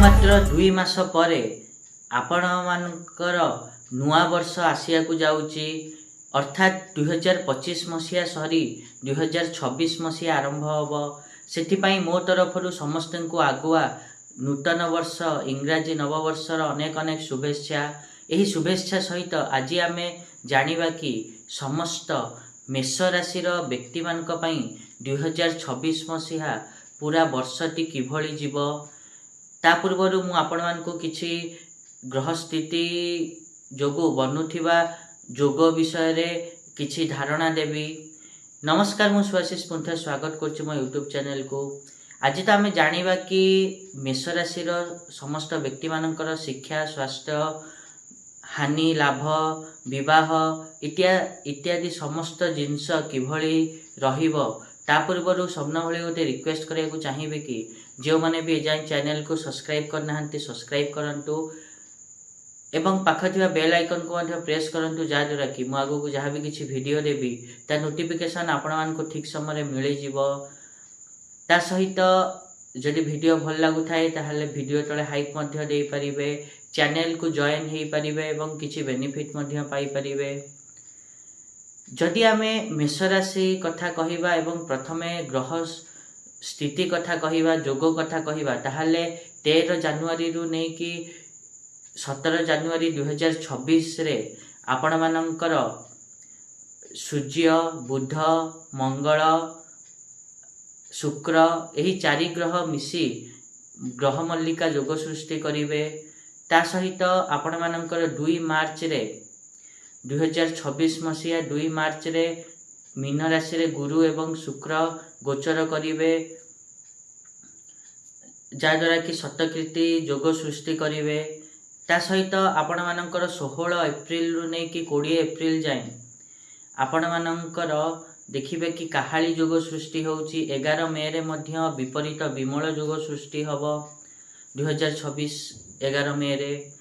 मात्र 2 मास परे आपण मानकर नुआ वर्ष आसिया को जाउची अर्थात 2025 मसीहा सरी 2026 मसीहा आरंभ हब। से मो तरफ समस्त को आगुआ नूतन वर्ष इंग्राजी नववर्षर अनेक अनेक शुभेच्छा। यही शुभेच्छा सहित आज आम जानिबा कि समस्त मेष राशि व्यक्ति मानक पई 2026 मसीहा पूरा वर्षटी किभली जीव ता पूर्व मु आपण मानकु किछि ग्रह स्थिति जोगु बनुथिबा जोग विषय रे किछि धारणा देवी। नमस्कार, मु सुआशीष पुंथा स्वागत करछि मो यूट्यूब चैनल को। आज तो आम जानिबा कि मेष राशि समस्त व्यक्ति मानकर शिक्षा, स्वास्थ्य, हानि, लाभ, विवाह इत्यादि समस्त जिनस किभली रहिबो ता पूर्व सबन भली गोटे रिक्वेस्ट करिया चाहिए कि जो मैंने भी एजाएं चैनल को सब्सक्राइब करना सब्सक्राइब करंतु एवं पाख थिबा बेल आइकन को प्रेस करंतु जहाँद्वारा कि मु आगु जहाँ भी किसी वीडियो देवी ता नोटिफिकेशन आपण मानक ठीक समय मिल जिवो। ता सहित जदि वीडियो भल लागु थाए ताहले वीडियो तले हाइप मध्य दे परिबे, चैनल को जॉइन हे परिबे एवं किछि बेनिफिट मध्य पाई परिबे। जदि आमे मेष राशि कथा कहिबा एवं प्रथमे ग्रह स्थिति कथा कहिबा, जोग कथा कहिबा ताहले 13 जनवरी रु नै कि 17 जनवरी 2026 रे आपण मानकर सूर्य, बुध, मंगल, शुक्र यही 4 ग्रह मिसी ग्रह मल्लिका जोग सृष्टि करिवे। ता सहित आपण मानकर 2 मार्च रे 2026 मसीहा 2 मार्च रे मीन राशि रे गुरु एवं शुक्र गोचर करिवे, जहाँद्वारा कि शतकृति जोग सृष्टि करिवे। ता सहित आपण मानकर 16 एप्रिल रु नै कि 20 एप्रिल जाए आपण मानकर देखिबे कि काहाली जोग सृष्टि होउची। 11 मे रे मध्य विपरीत विमल जोग सृष्टि हबो 2026 11 मे रे।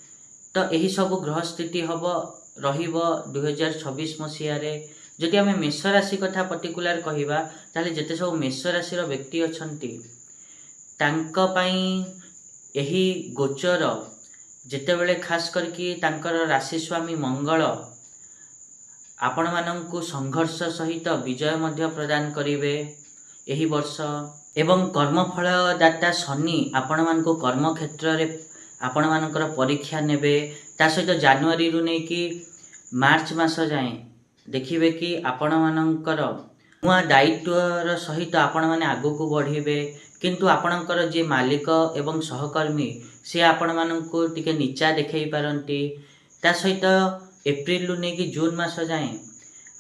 तो यही सब ग्रह स्थिति हबो रहिबो 2026 मसीहा रे। जदि आमे मेष राशि कथा पर्टिकुलर कहिबा ताले जते सब मेष राशि रो व्यक्ति अछंती तांक पई एही गोचर जेते बेले खास करके तांकर राशि स्वामी मंगल आपण माननकु संघर्ष सहित विजय मध्य प्रदान करिवे एही वर्ष। एवं कर्मफल दाता शनि आपण मानकु कर्म क्षेत्र रे आपण मानकर परीक्षा नेबे। ता सहित जनवरी रु नै कि मार्च मास जाए देखिबे कि आपण मानकर नुआ दायित्वर सहित आपण माने आगु को बढ़िबे, किंतु आपणकर जे मालिक एवं सहकर्मी से आपण मानकु टिके नीचा देखै पारंती। ता सहित एप्रिल रु नै कि जून मास जाए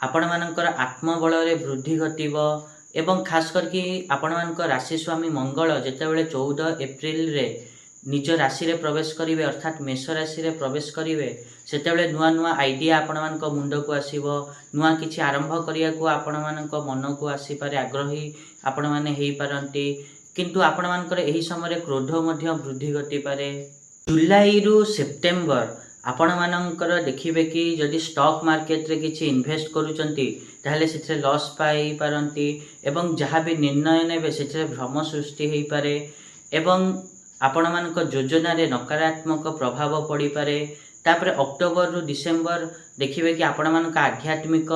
आपण मानकर आत्मबल रे वृद्धि घटिबो एवं खास करके आपण मानकर राशि स्वामी मंगल जेतेबेले 14 एप्रिल रे निज राशि रे प्रवेश करिवे अर्थात मेष राशि रे प्रवेश करिवे सेतेबेले नुआ नुआ आइडिया आपण मानक मुंड को आसीबो, नुआ किछि आरंभ करिया को आपण मानक मन को आसी पारे, आग्रही आपण माने हेई पारंती। किंतु आपण मानकर एही समय क्रोध मध्य वृद्धि घटी पारे। जुलाई रु सेप्टेम्बर आपण मानकर देखिबे कि जदि स्टॉक मार्केट रे किछि इन्वेस्ट करूचंती ताहले सेथे लॉस पाई पारंती एवं जहाँ भी निर्णय नेबे सेथे भ्रम सृष्टि हेई पारे एवं आपण मानक योजना रे नकारात्मक प्रभाव पड़ी पारे। तापर अक्टोबर रु डिसेम्बर देखिबे कि आपण मानक आध्यात्मिक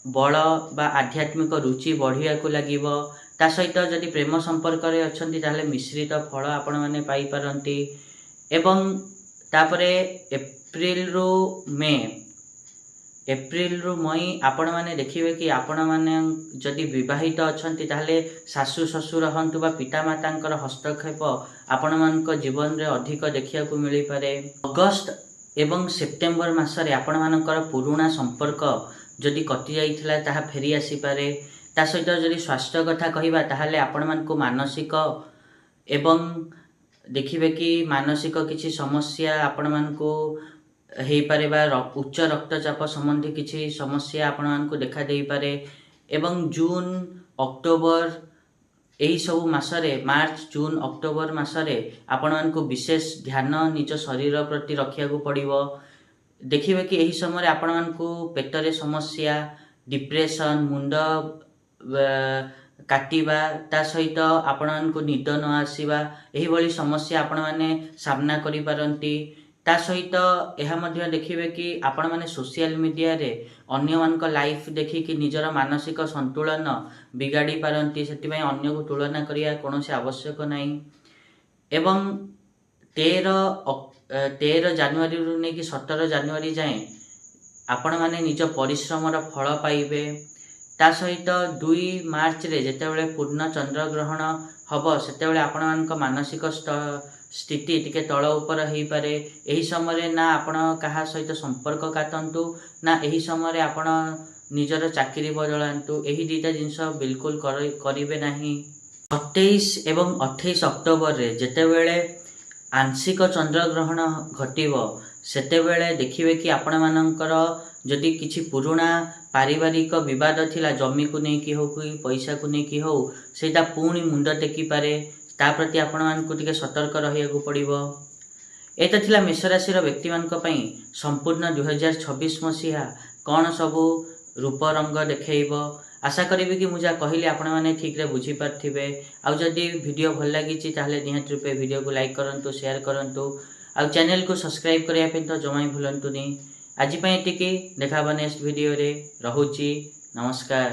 बल बा आध्यात्मिक रुचि बढ़िया को लागिबो। ता सहित जदि प्रेम संपर्क रे अछंती ताहले मिश्रित फल आपण माने पाई पारंती। एवं तापरे एप्रिल रु मई आपण माने देखिबे कि आपण माने जदि विवाहित अछंती ताहले सासु ससुर हंतु बा पिता मातांकर हस्तक्षेप आपण मानक जीवन रे अधिक देखिया को मिली पारे। अगस्त एवं सेप्टेम्बर मासरे आपण मानकर पुराना संपर्क जदि कटि जाइथिला ताहा फेरी आसी पारे। ता सहित जदि स्वास्थ्य कथा कहिबा ताहले आपण मानक मानसिक एवं देखिबे कि मानसिक किछि समस्या आपण मानक हेई पारे बा उच्च रक्तचाप संबंधी किछि समस्या आपण मानक देखा देई पारे। एवं जून अक्टोबर यही सब मासरे मार्च जून अक्टोबर मासरे आपण मानक विशेष ध्यान निज शरीर प्रति रखिया को पड़िबो। देखिबे कि यही समय आपण मानक पेटरे समस्या, डिप्रेशन, मुंड କାଟିବା ତା ସହିତ ଆପଣମାନଙ୍କୁ ନିଦ ନ ଆସିବା ଏହିଭଳି ସମସ୍ୟା ଆପଣମାନେ ସାମ୍ନା କରିପାରନ୍ତି। ତା ସହିତ ଏହା ମଧ୍ୟ ଦେଖିବେ କି ଆପଣମାନେ ସୋସିଆଲ ମିଡ଼ିଆରେ ଅନ୍ୟମାନଙ୍କ ଲାଇଫ୍ ଦେଖିକି ନିଜର ମାନସିକ ସନ୍ତୁଳନ ବିଗାଡ଼ି ପାରନ୍ତି। ସେଥିପାଇଁ ଅନ୍ୟକୁ ତୁଳନା କରିବା କୌଣସି ଆବଶ୍ୟକ ନାହିଁ। ଏବଂ 13 ଜାନୁଆରୀରୁ ନେଇକି 17 ଜାନୁଆରୀ ଯାଏଁ ଆପଣମାନେ ନିଜ ପରିଶ୍ରମର ଫଳ ପାଇବେ। ତା ସହିତ 2 ମାର୍ଚ୍ଚରେ ଯେତେବେଳେ ପୂର୍ଣ୍ଣ ଚନ୍ଦ୍ରଗ୍ରହଣ ହେବ ସେତେବେଳେ ଆପଣମାନଙ୍କ ମାନସିକ ସ୍ଥିତି ଟିକେ ତଳ ଉପର ହେଇପାରେ। ଏହି ସମୟରେ ନା ଆପଣ କାହା ସହିତ ସମ୍ପର୍କ କାଟନ୍ତୁ, ନା ଏହି ସମୟରେ ଆପଣ ନିଜର ଚାକିରି ବଦଳାନ୍ତୁ। ଏହି ଦୁଇଟା ଜିନିଷ ବିଲକୁଲ କରିବେ ନାହିଁ। 27 ଏବଂ 28 ଅକ୍ଟୋବରରେ ଯେତେବେଳେ ଆଂଶିକ ଚନ୍ଦ୍ରଗ୍ରହଣ ଘଟିବ ସେତେବେଳେ ଦେଖିବେ କି ଆପଣମାନଙ୍କର ଯଦି କିଛି ପୁରୁଣା ପାରିବାରିକ ବିବାଦ ଥିଲା, ଜମିକୁ ନେଇକି ହେଉ କି ପଇସାକୁ ନେଇକି ହେଉ, ସେଇଟା ପୁଣି ମୁଣ୍ଡ ଟେକିପାରେ। ତା ପ୍ରତି ଆପଣମାନଙ୍କୁ ଟିକେ ସତର୍କ ରହିବାକୁ ପଡ଼ିବ। ଏଇଟା ଥିଲା ମେଷ ରାଶିର ବ୍ୟକ୍ତିମାନଙ୍କ ପାଇଁ ସମ୍ପୂର୍ଣ୍ଣ 2026 ମସିହା କ'ଣ ସବୁ ରୂପ ରଙ୍ଗ ଦେଖେଇବ। ଆଶା କରିବି କି ମୁଁ ଯାହା କହିଲି ଆପଣମାନେ ଠିକ୍ରେ ବୁଝିପାରିଥିବେ। ଆଉ ଯଦି ଭିଡ଼ିଓ ଭଲ ଲାଗିଛି ତାହେଲେ ନିହାତି ରୂପେ ଭିଡ଼ିଓକୁ ଲାଇକ୍ କରନ୍ତୁ, ସେୟାର କରନ୍ତୁ। ଆଉ ଚ୍ୟାନେଲକୁ ସବସ୍କ୍ରାଇବ୍ କରିବା ପାଇଁ ତ ଜମା ହିଁ ଭୁଲନ୍ତୁନି। ଆଜି ପାଇଁ ଏତିକି, ଦେଖା ହେବା ନେକ୍ସଟ ଭିଡ଼ିଓରେ। ରହୁଛି, ନମସ୍କାର।